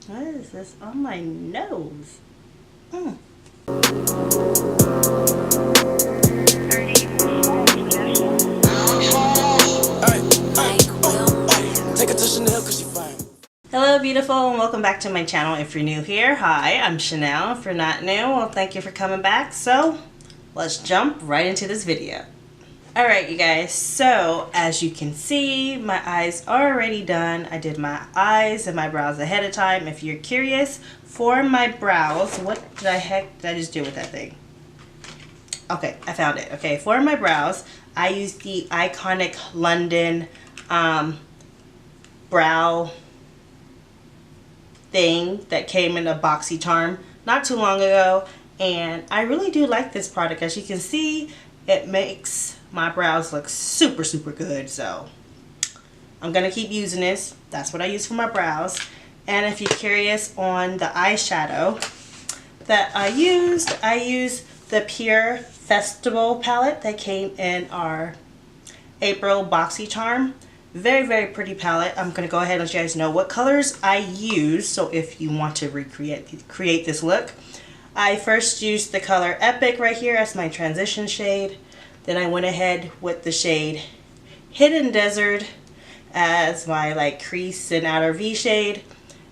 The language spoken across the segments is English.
What is this on my nose? Hello beautiful, and welcome back to my channel. If you're new here, hi, I'm Shaneill. If you're not new, well, thank you for coming back. So let's jump right into this video. Alright you guys, so as you can see, my eyes are already done. I did my eyes and my brows ahead of time. If you're curious, for my brows, what the heck did I just do with that thing? Okay, I found it. Okay, for my brows, I used the iconic London brow thing that came in a BoxyCharm not too long ago, and I really do like this product. As you can see, it makes my brows look super good, so I'm gonna keep using this. That's what I use for my brows. And if you're curious on the eyeshadow that I used the Pure Festival palette that came in our April BoxyCharm. Very pretty palette. I'm gonna go ahead and let you guys know what colors I use, so if you want to create this look. I first used the color Epic right here as my transition shade. Then I went ahead with the shade Hidden Desert as my like crease and outer V shade.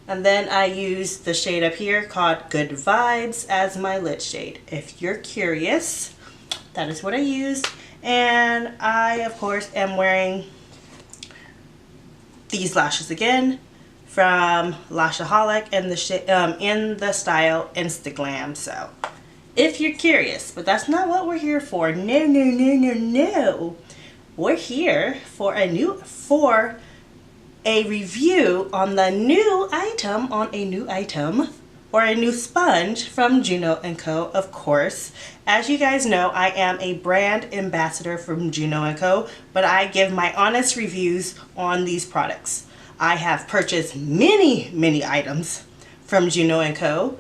And then I used the shade up here called Good Vibes as my lid shade. If you're curious, that is what I used. And I, of course, am wearing these lashes again from Lashaholic in the style Instaglam. So if you're curious, but that's not what we're here for. No. We're here for a review on the new item, or a new sponge from Juno Co, of course. As you guys know, I am a brand ambassador from Juno Co, but I give my honest reviews on these products. I have purchased many items from Juno Co.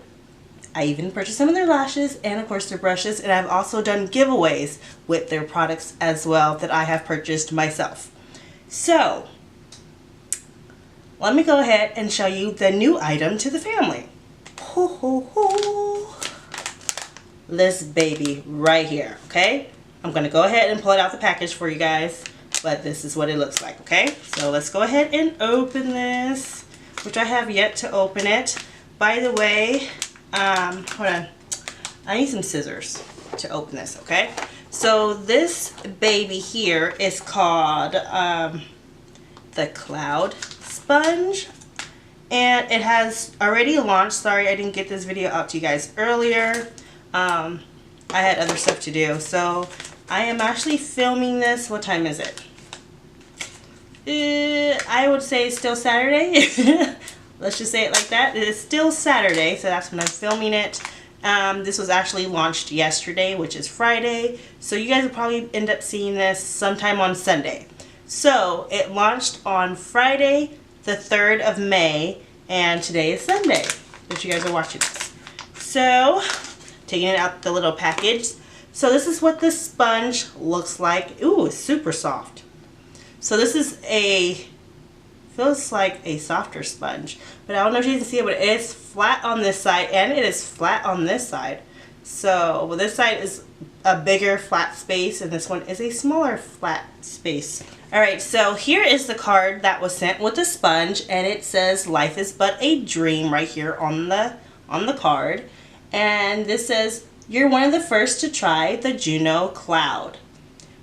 I even purchased some of their lashes and of course their brushes, and I've also done giveaways with their products as well that I have purchased myself. So let me go ahead and show you the new item to the family. This baby right here, okay? I'm gonna go ahead and pull it out the package for you guys, but this is what it looks like, okay? So let's go ahead and open this, which I have yet to open it. By the way, hold on, I need some scissors to open this, okay? So this baby here is called the Cloud Sponge, and it has already launched. Sorry I didn't get this video out to you guys earlier. I had other stuff to do, so I am actually filming this. What time is it? I would say it's still Saturday. Let's just say it like that. It is still Saturday, so that's when I'm filming it. This was actually launched yesterday, which is Friday, so you guys will probably end up seeing this sometime on Sunday. So it launched on Friday the 3rd of May, and today is Sunday that you guys are watching this. So taking it out the little package. So this is what this sponge looks like. Ooh, it's super soft. So this is feels like a softer sponge, but I don't know if you can see it, but it is flat on this side and it is flat on this side. So well, this side is a bigger flat space and this one is a smaller flat space. Alright, so here is the card that was sent with the sponge, and it says life is but a dream right here on the card. And this says, you're one of the first to try the Juno Cloud.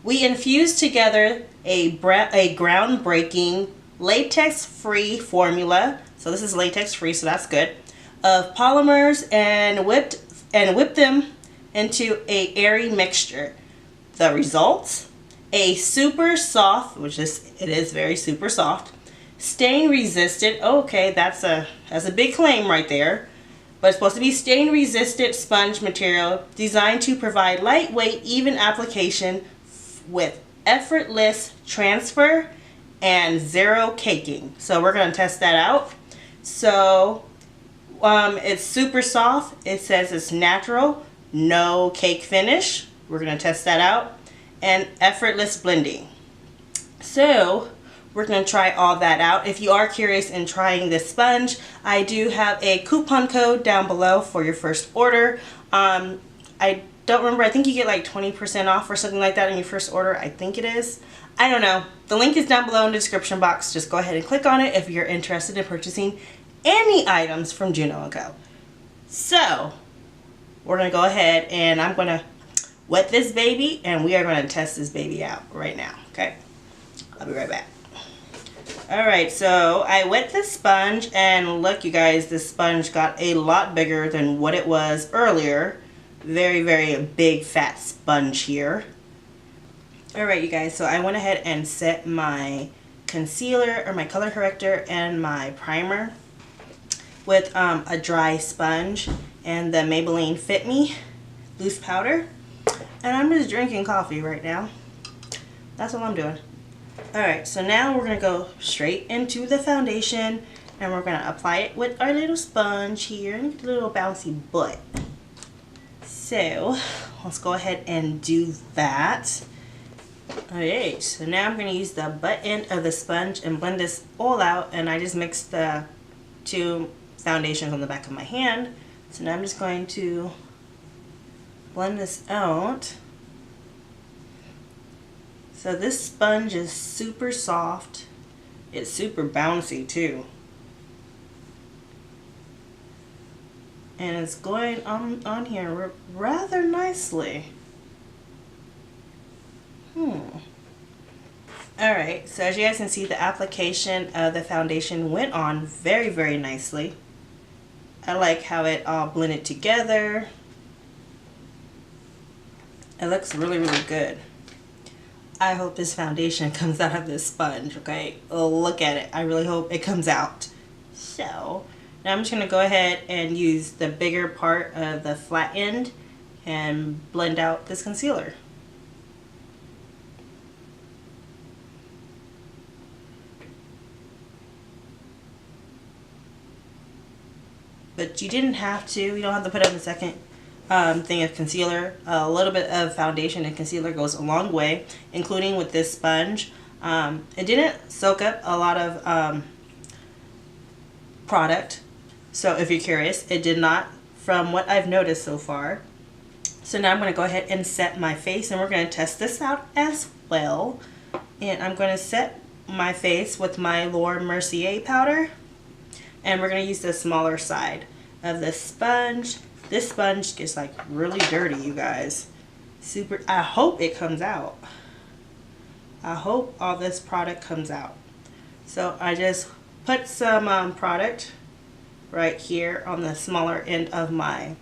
We infused together a groundbreaking latex-free formula, so this is latex-free, so that's good, of polymers and whipped them into a airy mixture. The results? A super soft, it is very super soft, stain resistant. Okay, that's a big claim right there. But it's supposed to be stain resistant sponge material designed to provide lightweight, even application with effortless transfer and zero caking. So we're going to test that out. So it's super soft. It says it's natural, no cake finish. We're going to test that out. And effortless blending. So we're going to try all that out. If you are curious in trying this sponge, I do have a coupon code down below for your first order. I don't remember, I think you get like 20% off or something like that on your first order. I think it is. I don't know. The link is down below in the description box. Just go ahead and click on it if you're interested in purchasing any items from Juno Co. So, we're going to go ahead and I'm going to wet this baby and we are going to test this baby out right now. Okay? I'll be right back. Alright, so I wet the sponge and look you guys, this sponge got a lot bigger than what it was earlier. Very, very big fat sponge here. Alright you guys, so I went ahead and set my concealer or my color corrector and my primer with a dry sponge and the Maybelline Fit Me loose powder. And I'm just drinking coffee right now. That's all I'm doing. Alright, so now we're going to go straight into the foundation and we're going to apply it with our little sponge here, little bouncy butt. So, let's go ahead and do that. Alright, so now I'm going to use the butt end of the sponge and blend this all out, and I just mixed the two foundations on the back of my hand. So now I'm just going to blend this out. So this sponge is super soft. It's super bouncy too. And it's going on here rather nicely. Alright, so as you guys can see, the application of the foundation went on very, very nicely. I like how it all blended together. It looks really, really good. I hope this foundation comes out of this sponge, okay? Look at it. I really hope it comes out. So, now I'm just going to go ahead and use the bigger part of the flat end and blend out this concealer. But you didn't have to. You don't have to put on the second thing of concealer. A little bit of foundation and concealer goes a long way, including with this sponge. It didn't soak up a lot of product, so if you're curious, it did not, from what I've noticed so far. So now I'm going to go ahead and set my face, and we're going to test this out as well. And I'm going to set my face with my Laura Mercier powder, and we're going to use the smaller side of the sponge. This sponge gets like really dirty, you guys. Super. I hope it comes out. I hope all this product comes out. So I just put some product right here on the smaller end of my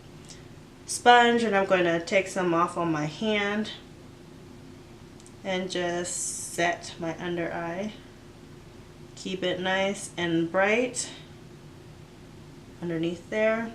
sponge, and I'm going to take some off on my hand and just set my under eye. Keep it nice and bright underneath there.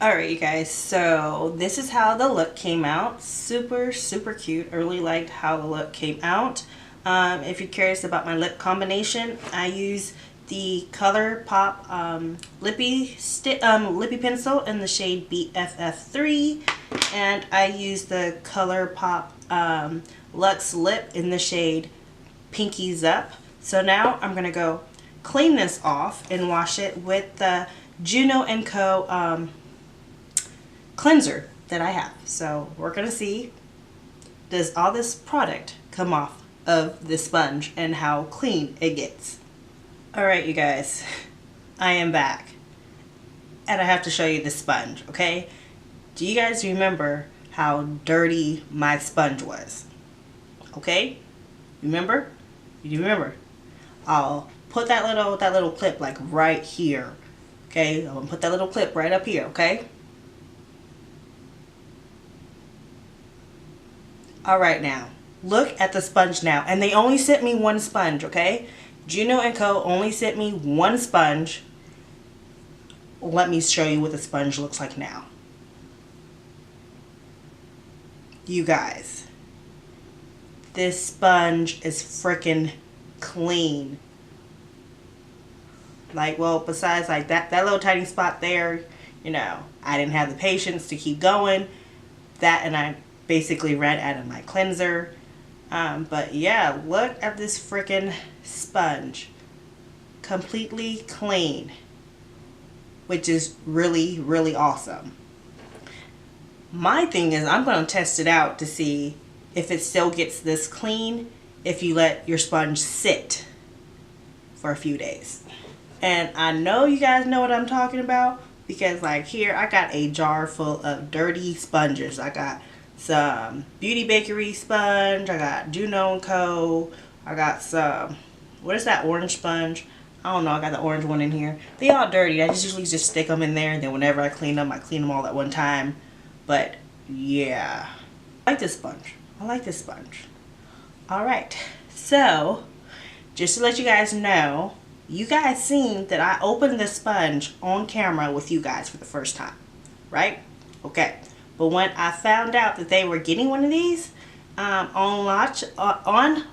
Alright you guys, so this is how the look came out. Super, super cute. I really liked how the look came out. If you're curious about my lip combination, I use the ColourPop lippy pencil in the shade BFF3, and I use the ColourPop Luxe Lip in the shade Pinkies Up. So now I'm going to go clean this off and wash it with the Juno Co cleanser that I have. So we're going to see, does all this product come off of the sponge and how clean it gets. Alright you guys, I am back and I have to show you the sponge, okay? Do you guys remember how dirty my sponge was? Okay? Remember? You remember? I'll put that little clip like right here. Okay? I'm gonna put that little clip right up here, okay? Alright now, look at the sponge now. And they only sent me one sponge, okay? Juno Co only sent me one sponge. Let me show you what the sponge looks like now. You guys, this sponge is freaking clean. Like, well, besides like that little tiny spot there, you know, I didn't have the patience to keep going. That, and basically ran out of my cleanser. But yeah, look at this freaking sponge. Completely clean, which is really, really awesome. My thing is, I'm going to test it out to see if it still gets this clean if you let your sponge sit for a few days. And I know you guys know what I'm talking about, because like here I got a jar full of dirty sponges. I got some Beauty Bakery sponge, I got Juno Co, I got some, what is that orange sponge? I don't know, I got the orange one in here. They all dirty. I just usually just stick them in there, and then whenever I clean them all at one time. But yeah, I like this sponge. I like this sponge. Alright, so just to let you guys know, you guys seen that I opened the sponge on camera with you guys for the first time, right? Okay, but when I found out that they were getting one of these on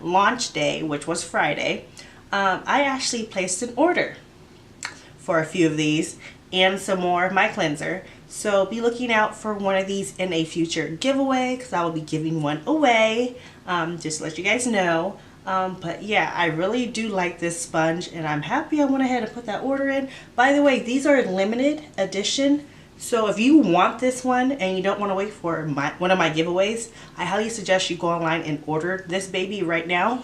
launch day, which was Friday, I actually placed an order for a few of these and some more of my cleanser. So be looking out for one of these in a future giveaway, because I will be giving one away, just to let you guys know. But yeah, I really do like this sponge, and I'm happy I went ahead and put that order in. By the way, these are limited edition, so if you want this one and you don't want to wait for one of my giveaways, I highly suggest you go online and order this baby right now.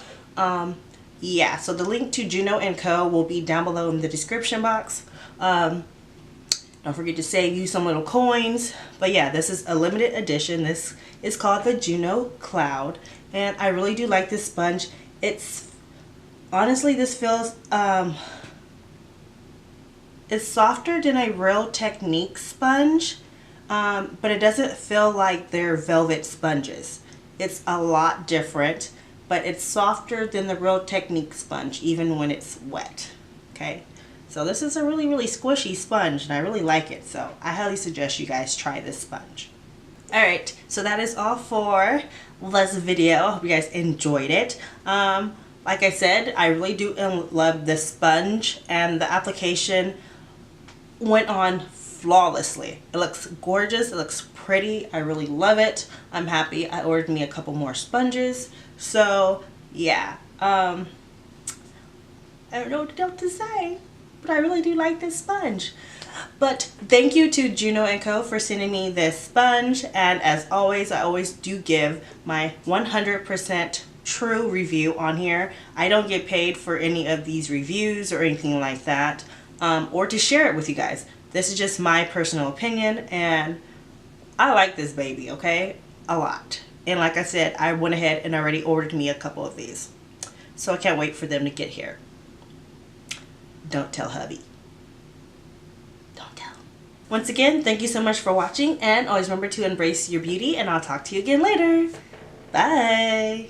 Yeah, so the link to Juno Co will be down below in the description box. Don't forget to save you some little coins. But yeah, this is a limited edition. This is called the Juno Cloud, and I really do like this sponge. It's honestly, this feels it's softer than a Real Technique sponge, but it doesn't feel like they're velvet sponges. It's a lot different, but it's softer than the Real Technique sponge even when it's wet. Okay, so this is a really, really squishy sponge, and I really like it, so I highly suggest you guys try this sponge. Alright, so that is all for this video. I hope you guys enjoyed it. Like I said, I really do love this sponge, and the application went on flawlessly. It looks gorgeous, it looks pretty, I really love it. I'm happy I ordered me a couple more sponges. So yeah, I don't know what else to say, but I really do like this sponge. But thank you to Juno Co for sending me this sponge, and as always, I always do give my 100% true review on here. I don't get paid for any of these reviews or anything like that, or to share it with you guys. This is just my personal opinion, and I like this baby, okay? A lot. And like I said, I went ahead and already ordered me a couple of these. So I can't wait for them to get here. Don't tell hubby. Don't tell. Once again, thank you so much for watching, and always remember to embrace your beauty, and I'll talk to you again later. Bye.